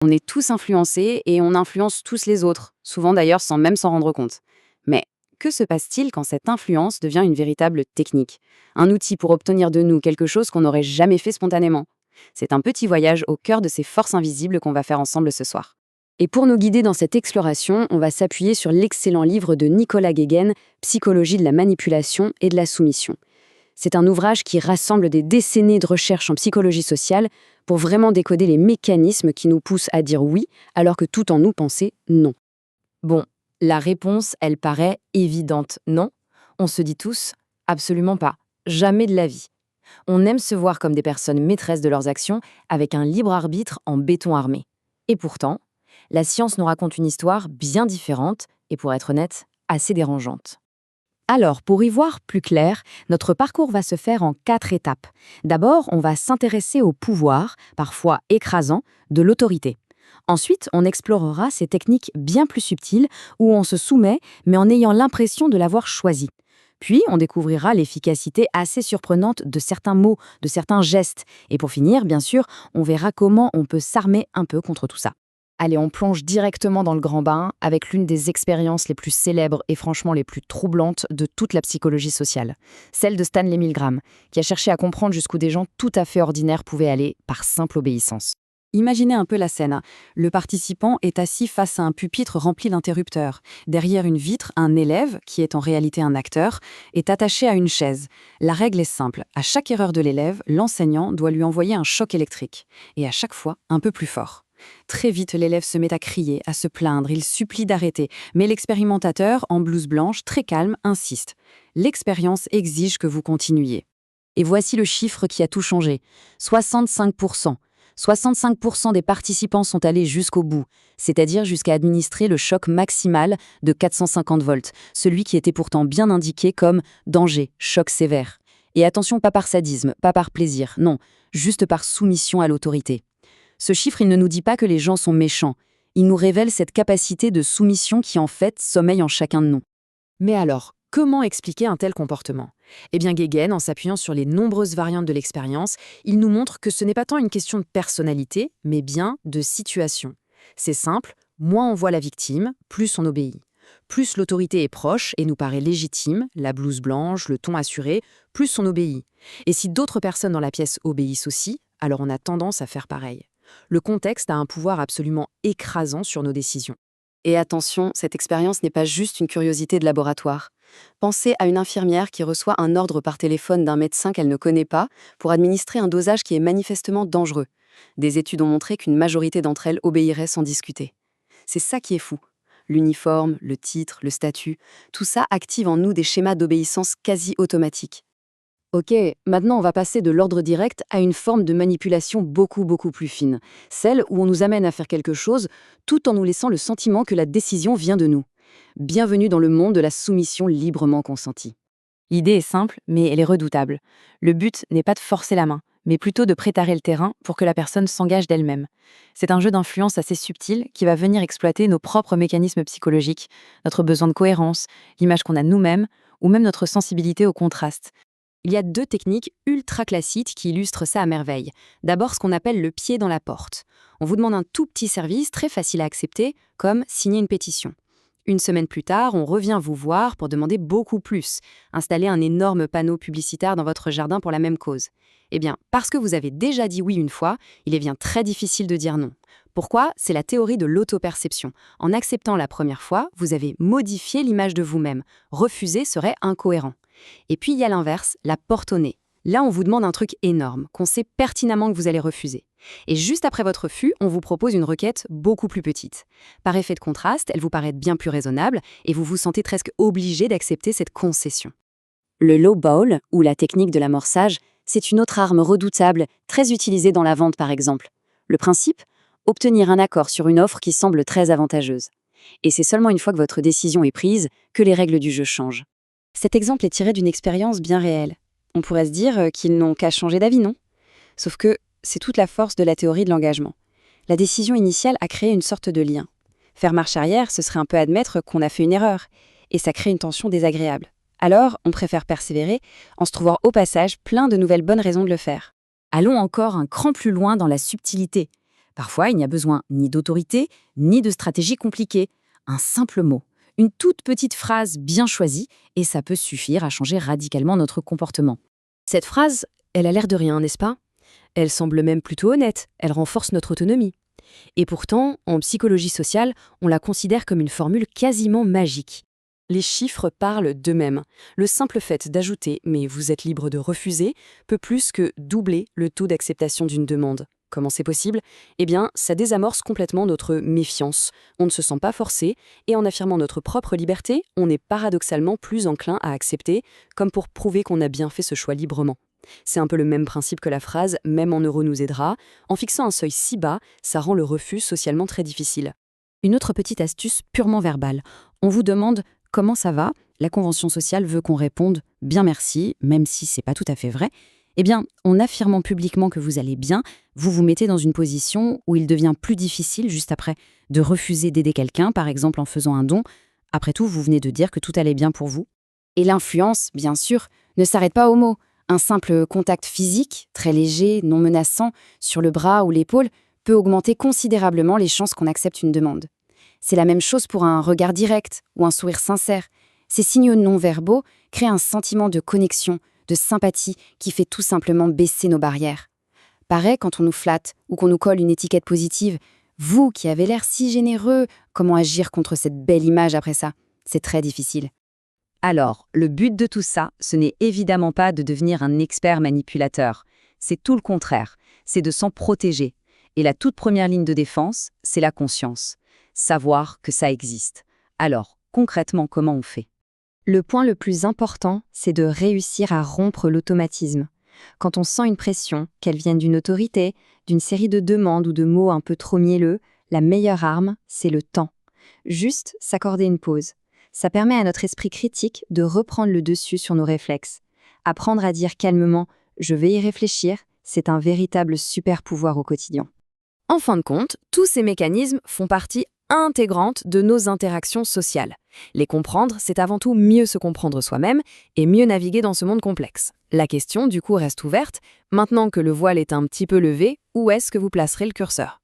On est tous influencés et on influence tous les autres, souvent d'ailleurs sans même s'en rendre compte. Mais que se passe-t-il quand cette influence devient une véritable technique? Un outil pour obtenir de nous quelque chose qu'on n'aurait jamais fait spontanément? C'est un petit voyage au cœur de ces forces invisibles qu'on va faire ensemble ce soir. Et pour nous guider dans cette exploration, on va s'appuyer sur l'excellent livre de Nicolas Guéguen, Psychologie de la manipulation et de la soumission. C'est un ouvrage qui rassemble des décennies de recherche en psychologie sociale pour vraiment décoder les mécanismes qui nous poussent à dire oui alors que tout en nous pensait non. Bon, la réponse, elle paraît évidente, non? On se dit tous, absolument pas, jamais de la vie. On aime se voir comme des personnes maîtresses de leurs actions avec un libre arbitre en béton armé. Et pourtant, la science nous raconte une histoire bien différente et, pour être honnête, assez dérangeante. Alors, pour y voir plus clair, notre parcours va se faire en 4 étapes. D'abord, on va s'intéresser au pouvoir, parfois écrasant, de l'autorité. Ensuite, on explorera ces techniques bien plus subtiles où on se soumet, mais en ayant l'impression de l'avoir choisi. Puis, on découvrira l'efficacité assez surprenante de certains mots, de certains gestes. Et pour finir, bien sûr, on verra comment on peut s'armer un peu contre tout ça. Allez, on plonge directement dans le grand bain avec l'une des expériences les plus célèbres et franchement les plus troublantes de toute la psychologie sociale, celle de Stanley Milgram, qui a cherché à comprendre jusqu'où des gens tout à fait ordinaires pouvaient aller par simple obéissance. Imaginez un peu la scène. Le participant est assis face à un pupitre rempli d'interrupteurs. Derrière une vitre, un élève, qui est en réalité un acteur, est attaché à une chaise. La règle est simple. À chaque erreur de l'élève, l'enseignant doit lui envoyer un choc électrique. Et à chaque fois, un peu plus fort. Très vite, l'élève se met à crier, à se plaindre, il supplie d'arrêter. Mais l'expérimentateur, en blouse blanche, très calme, insiste. L'expérience exige que vous continuiez. Et voici le chiffre qui a tout changé. 65%. 65% des participants sont allés jusqu'au bout, c'est-à-dire jusqu'à administrer le choc maximal de 450 volts, celui qui était pourtant bien indiqué comme danger, choc sévère. Et attention, pas par sadisme, pas par plaisir, non, juste par soumission à l'autorité. Ce chiffre, il ne nous dit pas que les gens sont méchants. Il nous révèle cette capacité de soumission qui, en fait, sommeille en chacun de nous. Mais alors, comment expliquer un tel comportement? Eh bien, Guéguen, en s'appuyant sur les nombreuses variantes de l'expérience, il nous montre que ce n'est pas tant une question de personnalité, mais bien de situation. C'est simple, moins on voit la victime, plus on obéit. Plus l'autorité est proche et nous paraît légitime, la blouse blanche, le ton assuré, plus on obéit. Et si d'autres personnes dans la pièce obéissent aussi, alors on a tendance à faire pareil. Le contexte a un pouvoir absolument écrasant sur nos décisions. Et attention, cette expérience n'est pas juste une curiosité de laboratoire. Pensez à une infirmière qui reçoit un ordre par téléphone d'un médecin qu'elle ne connaît pas pour administrer un dosage qui est manifestement dangereux. Des études ont montré qu'une majorité d'entre elles obéiraient sans discuter. C'est ça qui est fou. L'uniforme, le titre, le statut, tout ça active en nous des schémas d'obéissance quasi automatiques. Ok, maintenant on va passer de l'ordre direct à une forme de manipulation beaucoup plus fine, celle où on nous amène à faire quelque chose tout en nous laissant le sentiment que la décision vient de nous. Bienvenue dans le monde de la soumission librement consentie. L'idée est simple, mais elle est redoutable. Le but n'est pas de forcer la main, mais plutôt de préparer le terrain pour que la personne s'engage d'elle-même. C'est un jeu d'influence assez subtil qui va venir exploiter nos propres mécanismes psychologiques, notre besoin de cohérence, l'image qu'on a de nous-mêmes, ou même notre sensibilité au contraste. Il y a 2 techniques ultra classiques qui illustrent ça à merveille. D'abord, ce qu'on appelle le pied dans la porte. On vous demande un tout petit service très facile à accepter, comme signer une pétition. Une semaine plus tard, on revient vous voir pour demander beaucoup plus. Installer un énorme panneau publicitaire dans votre jardin pour la même cause. Eh bien, parce que vous avez déjà dit oui une fois, il devient très difficile de dire non. Pourquoi? C'est la théorie de l'autoperception. En acceptant la première fois, vous avez modifié l'image de vous-même. Refuser serait incohérent. Et puis il y a l'inverse, la porte au nez. Là, on vous demande un truc énorme, qu'on sait pertinemment que vous allez refuser. Et juste après votre refus, on vous propose une requête beaucoup plus petite. Par effet de contraste, elle vous paraît bien plus raisonnable et vous vous sentez presque obligé d'accepter cette concession. Le lowball, ou la technique de l'amorçage, c'est une autre arme redoutable, très utilisée dans la vente par exemple. Le principe? Obtenir un accord sur une offre qui semble très avantageuse. Et c'est seulement une fois que votre décision est prise que les règles du jeu changent. Cet exemple est tiré d'une expérience bien réelle. On pourrait se dire qu'ils n'ont qu'à changer d'avis, non? Sauf que c'est toute la force de la théorie de l'engagement. La décision initiale a créé une sorte de lien. Faire marche arrière, ce serait un peu admettre qu'on a fait une erreur, et ça crée une tension désagréable. Alors, on préfère persévérer en se trouvant au passage plein de nouvelles bonnes raisons de le faire. Allons encore un cran plus loin dans la subtilité. Parfois, il n'y a besoin ni d'autorité, ni de stratégie compliquée. Un simple mot, une toute petite phrase bien choisie, et ça peut suffire à changer radicalement notre comportement. Cette phrase, elle a l'air de rien, n'est-ce pas? Elle semble même plutôt honnête, elle renforce notre autonomie. Et pourtant, en psychologie sociale, on la considère comme une formule quasiment magique. Les chiffres parlent d'eux-mêmes. Le simple fait d'ajouter « mais vous êtes libre de refuser » peut plus que doubler le taux d'acceptation d'une demande. Comment c'est possible? Eh bien, ça désamorce complètement notre méfiance. On ne se sent pas forcé, et en affirmant notre propre liberté, on est paradoxalement plus enclin à accepter, comme pour prouver qu'on a bien fait ce choix librement. C'est un peu le même principe que la phrase « même en euro nous aidera ». En fixant un seuil si bas, ça rend le refus socialement très difficile. Une autre petite astuce purement verbale. On vous demande « comment ça va ?» La convention sociale veut qu'on réponde « bien merci », même si c'est pas tout à fait vrai. Eh bien, en affirmant publiquement que vous allez bien, vous vous mettez dans une position où il devient plus difficile, juste après, de refuser d'aider quelqu'un, par exemple en faisant un don. Après tout, vous venez de dire que tout allait bien pour vous. Et l'influence, bien sûr, ne s'arrête pas aux mots. Un simple contact physique, très léger, non menaçant, sur le bras ou l'épaule, peut augmenter considérablement les chances qu'on accepte une demande. C'est la même chose pour un regard direct ou un sourire sincère. Ces signaux non-verbaux créent un sentiment de connexion, de sympathie qui fait tout simplement baisser nos barrières. Pareil quand on nous flatte ou qu'on nous colle une étiquette positive. Vous qui avez l'air si généreux, comment agir contre cette belle image après ça? C'est très difficile. Alors, le but de tout ça, ce n'est évidemment pas de devenir un expert manipulateur. C'est tout le contraire, c'est de s'en protéger. Et la toute première ligne de défense, c'est la conscience. Savoir que ça existe. Alors, concrètement, comment on fait? Le point le plus important, c'est de réussir à rompre l'automatisme. Quand on sent une pression, qu'elle vienne d'une autorité, d'une série de demandes ou de mots un peu trop mielleux, la meilleure arme, c'est le temps. Juste s'accorder une pause. Ça permet à notre esprit critique de reprendre le dessus sur nos réflexes. Apprendre à dire calmement « je vais y réfléchir », c'est un véritable super pouvoir au quotidien. En fin de compte, tous ces mécanismes font partie intégrante de nos interactions sociales. Les comprendre, c'est avant tout mieux se comprendre soi-même et mieux naviguer dans ce monde complexe. La question, du coup, reste ouverte. Maintenant que le voile est un petit peu levé, où est-ce que vous placerez le curseur ?